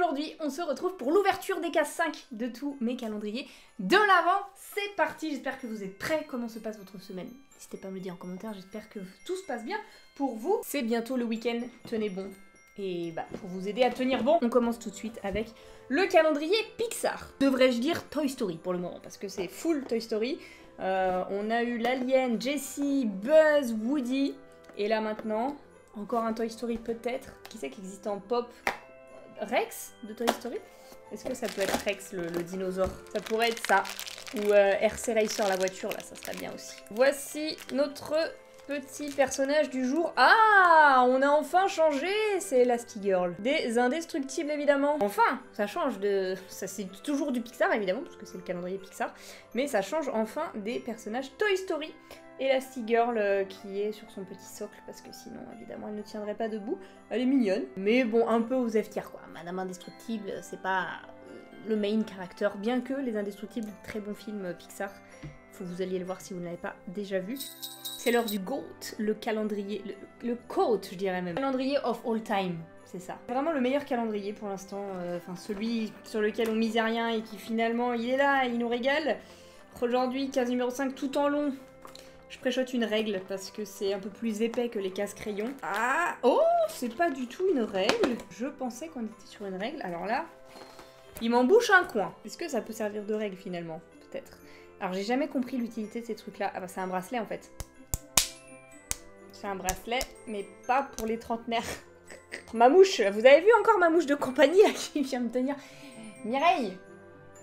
aujourd'hui, on se retrouve pour l'ouverture des cases 5 de tous mes calendriers de l'Avent. C'est parti, j'espère que vous êtes prêts. Comment se passe votre semaine? N'hésitez pas à me le dire en commentaire, j'espère que tout se passe bien pour vous. C'est bientôt le week-end, tenez bon. Et bah, pour vous aider à tenir bon, on commence tout de suite avec le calendrier Pixar. Devrais-je dire Toy Story pour le moment, parce que c'est full Toy Story. On a eu l'Alien, Jessie, Buzz, Woody. Et là maintenant, encore un Toy Story peut-être. Qui c'est qui existe en pop? Rex de Toy Story? Est-ce que ça peut être Rex le dinosaure? Ça pourrait être ça. Ou RC Racer la voiture, là ça serait bien aussi. Voici notre petit personnage du jour. Ah, on a enfin changé, c'est Elastigirl. Des indestructibles évidemment. Enfin, ça change de... Ça c'est toujours du Pixar évidemment, parce que c'est le calendrier Pixar. Mais ça change enfin des personnages Toy Story. Elastigirl qui est sur son petit socle, parce que sinon évidemment elle ne tiendrait pas debout. Elle est mignonne, mais bon, un peu aux F tier quoi. Madame Indestructible, c'est pas le main character, bien que Les Indestructibles, très bon film Pixar. Faut que vous alliez le voir si vous ne l'avez pas déjà vu. C'est l'heure du GOAT, le calendrier, le quote je dirais même. Calendrier of all time, c'est ça. C'est vraiment le meilleur calendrier pour l'instant, enfin celui sur lequel on misait rien et qui finalement il est là, il nous régale. Aujourd'hui, case numéro 5 tout en long. Je préchote une règle parce que c'est un peu plus épais que les cases crayons. Ah, oh, c'est pas du tout une règle. Je pensais qu'on était sur une règle. Alors là, il m'en bouche un coin. Est-ce que ça peut servir de règle finalement? Peut-être. Alors j'ai jamais compris l'utilité de ces trucs-là. Ah bah c'est un bracelet en fait. C'est un bracelet, mais pas pour les trentenaires. Ma mouche, vous avez vu encore ma mouche de compagnie là qui vient me tenir? Mireille!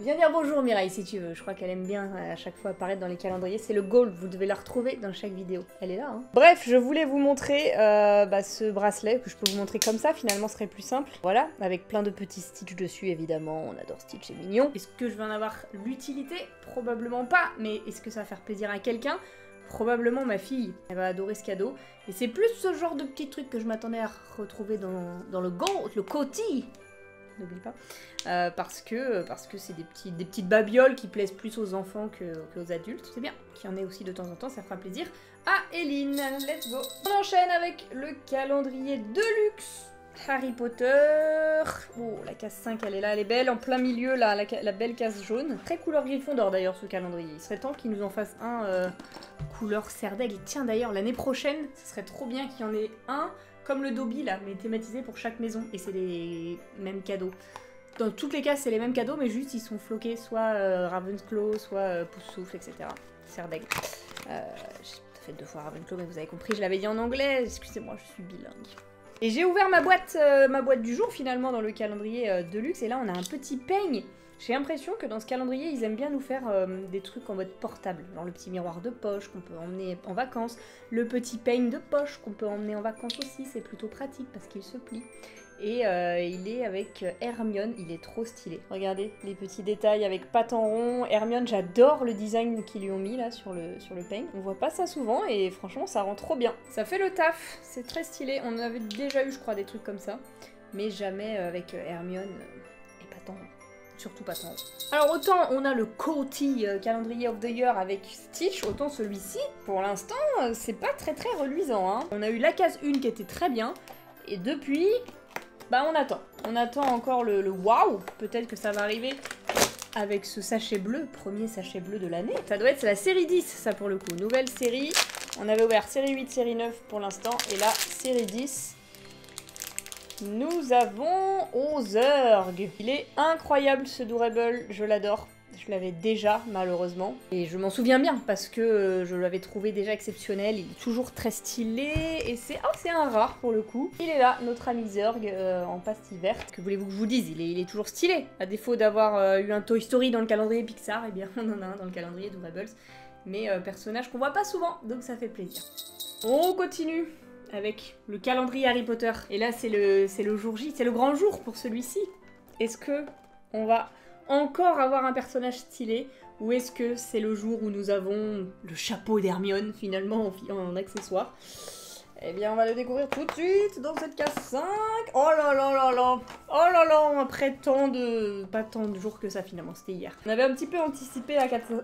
Viens dire bonjour Mireille si tu veux, je crois qu'elle aime bien à chaque fois apparaître dans les calendriers, c'est le goal, vous devez la retrouver dans chaque vidéo. Elle est là hein. Bref, je voulais vous montrer ce bracelet, que je peux vous montrer comme ça, finalement ce serait plus simple. Voilà, avec plein de petits Stitch dessus évidemment, on adore Stitch, c'est mignon. Est-ce que je vais en avoir l'utilité? Probablement pas, mais est-ce que ça va faire plaisir à quelqu'un? Probablement ma fille, elle va adorer ce cadeau. Et c'est plus ce genre de petits trucs que je m'attendais à retrouver dans le goal, le coty. N'oublie pas. Parce que c'est des petites babioles qui plaisent plus aux enfants qu'aux adultes. C'est bien qu'il y en ait aussi de temps en temps, ça fera plaisir à Eline. Let's go. On enchaîne avec le calendrier de luxe. Harry Potter. Oh, la case 5, elle est là, elle est belle. En plein milieu, là, la belle case jaune. Très couleur Gryffondor d'ailleurs, ce calendrier. Il serait temps qu'ils nous en fassent un couleur serre d'aigle. Tiens, d'ailleurs, l'année prochaine, ce serait trop bien qu'il y en ait un comme le Dobby là, mais thématisé pour chaque maison, et c'est les mêmes cadeaux. Dans toutes les cases, c'est les mêmes cadeaux, mais juste ils sont floqués, soit Ravenclaw, soit Poufsouffle, etc. Serre d'aigle. J'ai fait 2 fois Ravenclaw, mais vous avez compris, je l'avais dit en anglais, excusez-moi, je suis bilingue. Et j'ai ouvert ma boîte du jour finalement dans le calendrier de luxe, et là on a un petit peigne. J'ai l'impression que dans ce calendrier, ils aiment bien nous faire des trucs en mode portable. Genre le petit miroir de poche qu'on peut emmener en vacances. Le petit peigne de poche qu'on peut emmener en vacances aussi. C'est plutôt pratique parce qu'il se plie. Et il est avec Hermione. Il est trop stylé. Regardez les petits détails avec pattes en rond. Hermione, j'adore le design qu'ils lui ont mis là sur le peigne. On voit pas ça souvent et franchement, ça rend trop bien. Ça fait le taf. C'est très stylé. On avait déjà eu, je crois, des trucs comme ça. Mais jamais avec Hermione et pattes en rond. Surtout pas tant. Alors autant on a le coty calendrier of the year avec Stitch, autant celui-ci, pour l'instant, c'est pas très reluisant. Hein. On a eu la case 1 qui était très bien, et depuis, bah on attend. On attend encore le waouh, peut-être que ça va arriver avec ce sachet bleu, premier sachet bleu de l'année. Ça doit être la série 10, ça pour le coup. Nouvelle série, on avait ouvert série 8, série 9 pour l'instant, et là, série 10. Nous avons Ozurg. Il est incroyable ce Durable, je l'adore. Je l'avais déjà malheureusement. Et je m'en souviens bien parce que je l'avais trouvé déjà exceptionnel. Il est toujours très stylé et c'est un rare pour le coup. Il est là, notre ami Zurg en pastille verte. Que voulez-vous que je vous dise, il est toujours stylé. À défaut d'avoir eu un Toy Story dans le calendrier Pixar, eh bien on en a un dans le calendrier Durables. Mais personnage qu'on voit pas souvent, donc ça fait plaisir. On continue avec le calendrier Harry Potter. Et là, c'est le jour J, c'est le grand jour pour celui-ci. Est-ce que on va encore avoir un personnage stylé ou est-ce que c'est le jour où nous avons le chapeau d'Hermione, finalement, en accessoire? Eh bien, on va le découvrir tout de suite dans cette case 5. Oh là là là là. Oh là là, après pas tant de jours que ça, finalement, c'était hier. On avait un petit peu anticipé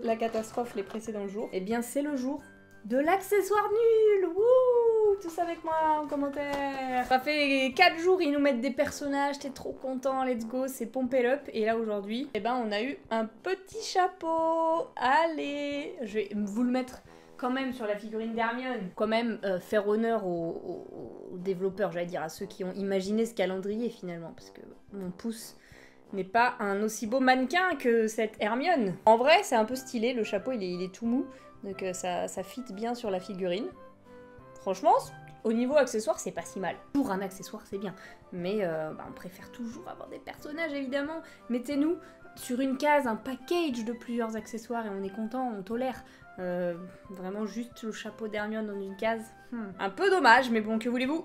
la catastrophe les précédents jours. Eh bien, c'est le jour de l'accessoire nul. Wouh! tous avec moi en commentaire. Ça fait 4 jours, ils nous mettent des personnages, t'es trop content, let's go, c'est pompé up. Et là aujourd'hui, eh ben on a eu un petit chapeau. Allez, je vais vous le mettre quand même sur la figurine d'Hermione. Quand même faire honneur aux développeurs, j'allais dire, à ceux qui ont imaginé ce calendrier finalement. Parce que mon pouce n'est pas un aussi beau mannequin que cette Hermione. En vrai, c'est un peu stylé, le chapeau il est tout mou, donc ça fit bien sur la figurine. Franchement, au niveau accessoire, c'est pas si mal. Pour un accessoire, c'est bien. Mais on préfère toujours avoir des personnages, évidemment. Mettez-nous sur une case un package de plusieurs accessoires et on est content, on tolère. Vraiment juste le chapeau d'Hermione dans une case. Un peu dommage, mais bon, que voulez-vous?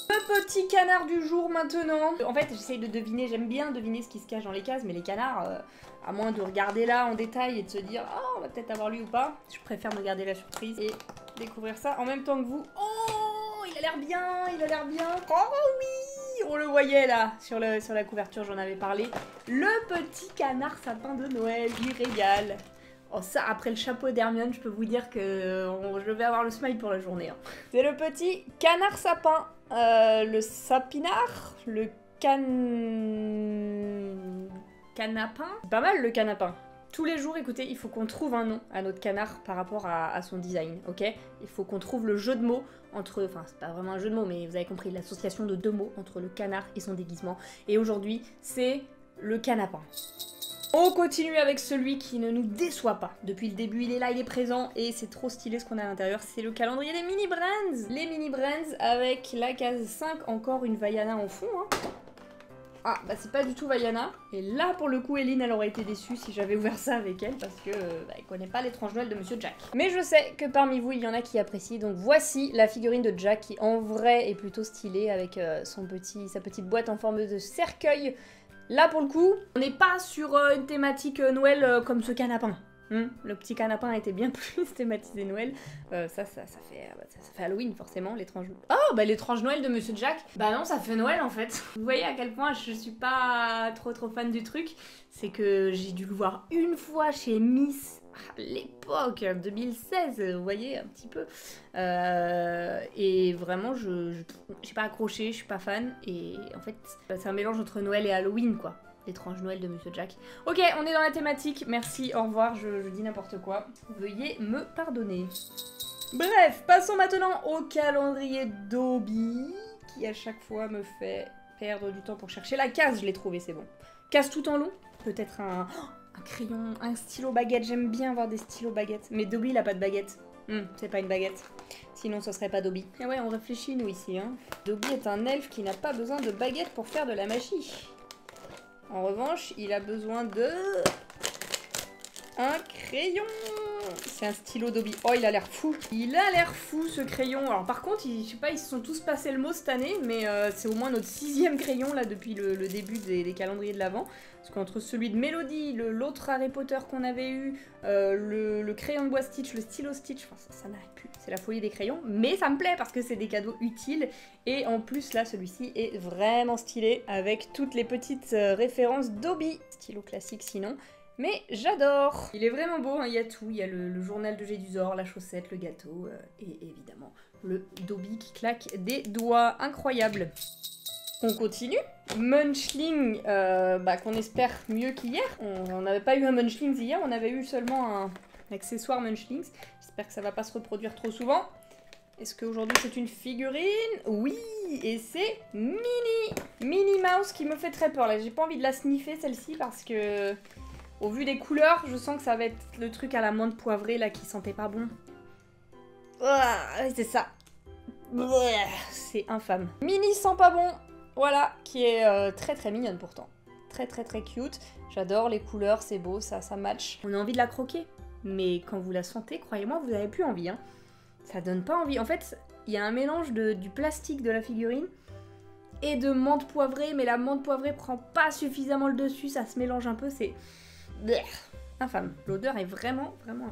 Le petit canard du jour maintenant. En fait, j'essaye de deviner, j'aime bien deviner ce qui se cache dans les cases, mais les canards, à moins de regarder là en détail et de se dire « Oh, on va peut-être avoir lui ou pas », je préfère me garder la surprise et découvrir ça en même temps que vous. Oh, il a l'air bien, il a l'air bien. Oh oui, on le voyait là, sur la couverture, j'en avais parlé. Le petit canard sapin de Noël, il régale. Oh ça, après le chapeau d'Hermione, je peux vous dire que je vais avoir le smile pour la journée. Hein. C'est le petit canard sapin. Le sapinard, le canapin. Pas mal le canapin. Tous les jours, écoutez, il faut qu'on trouve un nom à notre canard par rapport à son design, ok? Il faut qu'on trouve le jeu de mots entre... Enfin, c'est pas vraiment un jeu de mots, mais vous avez compris, l'association de 2 mots entre le canard et son déguisement. Et aujourd'hui, c'est le canapin. On continue avec celui qui ne nous déçoit pas. Depuis le début, il est là, il est présent et c'est trop stylé ce qu'on a à l'intérieur. C'est le calendrier des mini brands. Les mini brands avec la case 5, encore une Vaiana en fond. Hein. Ah, bah c'est pas du tout Vaiana. Et là, pour le coup, Eline, elle aurait été déçue si j'avais ouvert ça avec elle parce que elle connaît pas l'étrange Noël de Monsieur Jack. Mais je sais que parmi vous, il y en a qui apprécient. Donc voici la figurine de Jack qui, en vrai, est plutôt stylée avec sa petite boîte en forme de cercueil. Là, pour le coup, on n'est pas sur une thématique Noël comme ce canapin. Le petit canapin était bien plus thématisé Noël. Ça fait Halloween, forcément, l'étrange... Oh, bah l'étrange Noël de Monsieur Jack. Bah non, ça fait Noël, en fait. Vous voyez à quel point je suis pas trop fan du truc. C'est que j'ai dû le voir une fois chez Miss... à l'époque, 2016, vous voyez, un petit peu. Et vraiment, j'ai pas accroché, je suis pas fan. Et en fait, c'est un mélange entre Noël et Halloween, quoi. L'étrange Noël de Monsieur Jack. Ok, on est dans la thématique. Merci, au revoir, je dis n'importe quoi. Veuillez me pardonner. Bref, passons maintenant au calendrier Dobby, qui à chaque fois me fait perdre du temps pour chercher la case. Je l'ai trouvé, c'est bon. Case tout en long. Peut-être un crayon, un stylo baguette. J'aime bien avoir des stylos baguettes. Mais Dobby, il a pas de baguette. C'est pas une baguette. Sinon, ce serait pas Dobby. Et ouais, on réfléchit, nous, ici. Hein. Dobby est un elfe qui n'a pas besoin de baguette pour faire de la magie. En revanche, il a besoin de... un crayon. C'est un stylo Dobby. Oh, il a l'air fou. Il a l'air fou, ce crayon. Alors, par contre, je sais pas, ils se sont tous passés le mot cette année, mais c'est au moins notre 6e crayon, là, depuis le début des calendriers de l'Avent. Parce qu'entre celui de Mélodie, l'autre Harry Potter qu'on avait eu, le crayon de bois Stitch, le stylo Stitch, enfin, ça n'arrête plus. C'est la folie des crayons. Mais ça me plaît parce que c'est des cadeaux utiles. Et en plus, là, celui-ci est vraiment stylé, avec toutes les petites références Dobby. Stylo classique, sinon. Mais j'adore. Il est vraiment beau, hein. Il y a tout. Il y a le journal de Gédusor, la chaussette, le gâteau et évidemment le Dobby qui claque des doigts. Incroyable. On continue. Munchling, qu'on espère mieux qu'hier. On n'avait pas eu un Munchlings hier, on avait eu seulement un accessoire Munchlings. J'espère que ça va pas se reproduire trop souvent. Est-ce qu'aujourd'hui c'est une figurine? Oui, et c'est Minnie Mouse qui me fait très peur. Là, j'ai pas envie de la sniffer celle-ci parce que... Au vu des couleurs, je sens que ça va être le truc à la menthe poivrée là qui sentait pas bon. C'est ça. C'est infâme. Minnie sent pas bon. Voilà, qui est très mignonne pourtant. Très cute. J'adore les couleurs, c'est beau, ça match. On a envie de la croquer. Mais quand vous la sentez, croyez-moi, vous avez plus envie. Hein. Ça donne pas envie. En fait, il y a un mélange du plastique de la figurine et de menthe poivrée. Mais la menthe poivrée prend pas suffisamment le dessus. Ça se mélange un peu, c'est... infâme. L'odeur est vraiment infâme.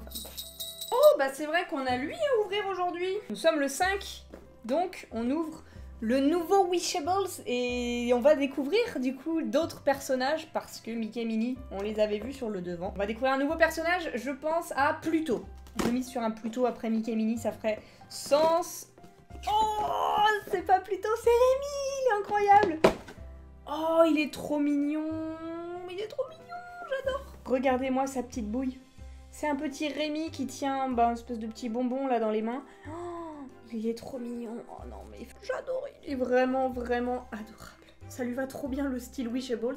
Oh, bah c'est vrai qu'on a lui à ouvrir aujourd'hui. Nous sommes le 5, donc on ouvre le nouveau Wishables et on va découvrir du coup d'autres personnages parce que Mickey et Minnie, on les avait vus sur le devant. On va découvrir un nouveau personnage, je pense à Pluto. Je mise sur un Pluto après Mickey et Minnie, ça ferait sens. Oh, c'est pas plutôt, c'est Rémi, il est incroyable. Oh, il est trop mignon. Il est trop mignon, j'adore. Regardez-moi sa petite bouille. C'est un petit Rémi qui tient une espèce de petit bonbon là dans les mains. Oh, il est trop mignon. Oh non, mais j'adore. Il est vraiment, vraiment adorable. Ça lui va trop bien le style Wishables.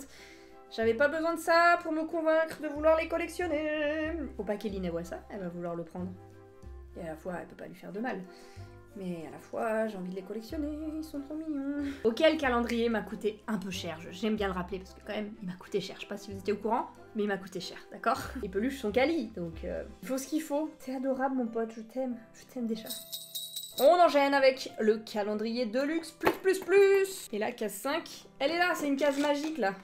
J'avais pas besoin de ça pour me convaincre de vouloir les collectionner. Faut pas qu'Eline voit ça, elle va vouloir le prendre. Et à la fois, elle peut pas lui faire de mal. Mais à la fois, j'ai envie de les collectionner, ils sont trop mignons. Auquel calendrier m'a coûté un peu cher, j'aime bien le rappeler parce que quand même, il m'a coûté cher. Je sais pas si vous étiez au courant, mais il m'a coûté cher, d'accord? Les peluches sont quali, donc il faut ce qu'il faut. C'est adorable mon pote, je t'aime déjà. On enchaîne avec le calendrier Deluxe plus. Et la case 5, elle est là, c'est une case magique là.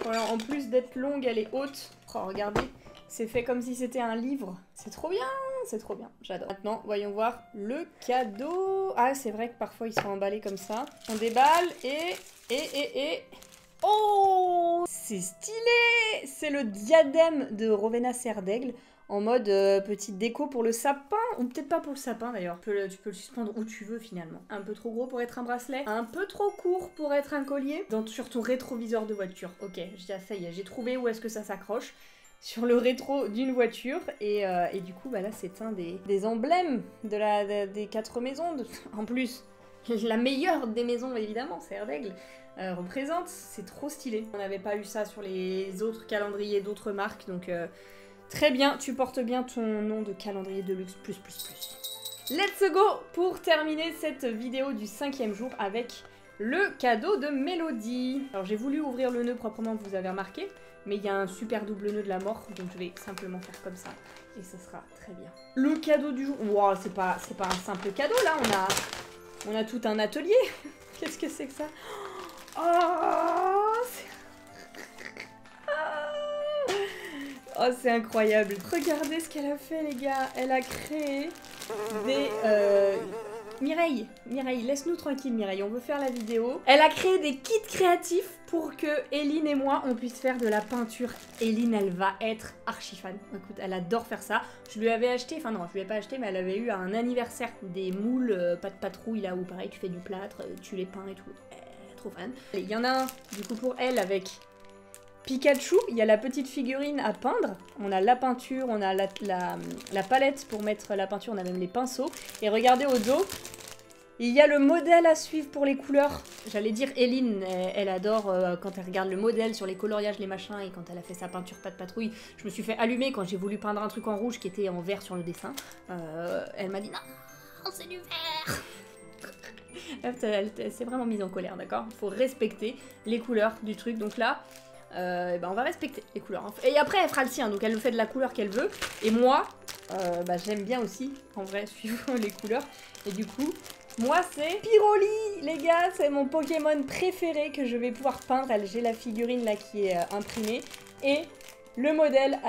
Voilà, en plus d'être longue, elle est haute. Oh, regardez, c'est fait comme si c'était un livre. C'est trop bien, j'adore. Maintenant, voyons voir le cadeau. Ah, c'est vrai que parfois ils sont emballés comme ça. On déballe et... Oh, c'est stylé! C'est le diadème de Rowena Serdaigle en mode petite déco pour le sapin, ou peut-être pas pour le sapin d'ailleurs. Tu peux le suspendre où tu veux finalement. Un peu trop gros pour être un bracelet, un peu trop court pour être un collier. Sur ton rétroviseur de voiture. Ok, ça y est, j'ai trouvé où est-ce que ça s'accroche. Sur le rétro d'une voiture, et du coup, là, c'est un des emblèmes des 4 maisons. En plus, la meilleure des maisons, évidemment, Serdaigle. Représente, c'est trop stylé. On n'avait pas eu ça sur les autres calendriers d'autres marques, donc très bien, tu portes bien ton nom de calendrier Deluxe plus. Let's go pour terminer cette vidéo du 5e jour avec le cadeau de Mélodie. Alors j'ai voulu ouvrir le nœud proprement, vous avez remarqué, mais il y a un super double nœud de la mort, donc je vais simplement faire comme ça, et ce sera très bien. Le cadeau du jour, wow, c'est pas un simple cadeau là, on a tout un atelier. Qu'est-ce que c'est que ça? Oh, c'est incroyable. Regardez ce qu'elle a fait, les gars. Elle a créé des... Mireille, laisse-nous tranquille, Mireille. On veut faire la vidéo. Elle a créé des kits créatifs pour que Eline et moi, on puisse faire de la peinture. Eline, elle va être archi fan. Écoute, elle adore faire ça. Je lui avais acheté... Enfin non, je lui ai pas acheté, mais elle avait eu à un anniversaire des moules pas de patrouille, là où pareil, tu fais du plâtre, tu les peins et tout. Trop fan. Il y en a un, du coup, pour elle avec Pikachu. Il y a la petite figurine à peindre. On a la peinture, on a la palette pour mettre la peinture, on a même les pinceaux. Et regardez au dos, il y a le modèle à suivre pour les couleurs. J'allais dire Eline, elle adore quand elle regarde le modèle sur les coloriages, les machins, et quand elle a fait sa peinture pas de patrouille, je me suis fait allumer quand j'ai voulu peindre un truc en rouge qui était en vert sur le dessin. Elle m'a dit non, c'est du vert. Elle s'est vraiment mise en colère, d'accord? Il faut respecter les couleurs du truc. Donc là, on va respecter les couleurs. Et après, elle fera le sien, donc elle le fait de la couleur qu'elle veut. Et moi, j'aime bien aussi, en vrai, suivant les couleurs. Et du coup, moi, c'est Pyroli, les gars. C'est mon Pokémon préféré que je vais pouvoir peindre. J'ai la figurine là qui est imprimée. Et le modèle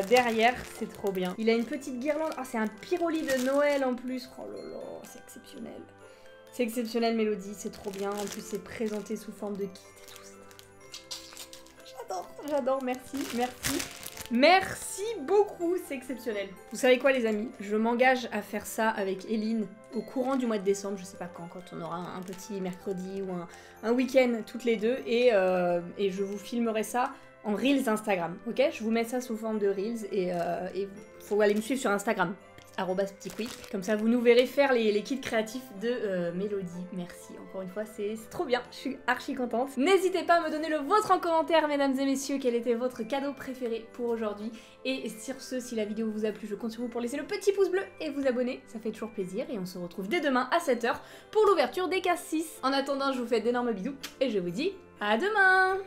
derrière, c'est trop bien. Il a une petite guirlande. Ah, c'est un Pyroli de Noël en plus. Oh là là, c'est exceptionnel. C'est exceptionnel, Mélodie, c'est trop bien. En plus, c'est présenté sous forme de kit et tout. J'adore, merci beaucoup, c'est exceptionnel. Vous savez quoi, les amis? Je m'engage à faire ça avec Eline au courant du mois de décembre, je sais pas quand on aura un petit mercredi ou un week-end toutes les deux, et je vous filmerai ça en Reels Instagram, ok? Je vous mets ça sous forme de Reels, et faut aller me suivre sur Instagram. @petitquick. Comme ça, vous nous verrez faire les kits créatifs de Mélodie. Merci, encore une fois, c'est trop bien. Je suis archi contente. N'hésitez pas à me donner le vôtre en commentaire, mesdames et messieurs, quel était votre cadeau préféré pour aujourd'hui. Et sur ce, si la vidéo vous a plu, je compte sur vous pour laisser le petit pouce bleu et vous abonner. Ça fait toujours plaisir. Et on se retrouve dès demain à 7 h pour l'ouverture des cases 6. En attendant, je vous fais d'énormes bisous et je vous dis à demain!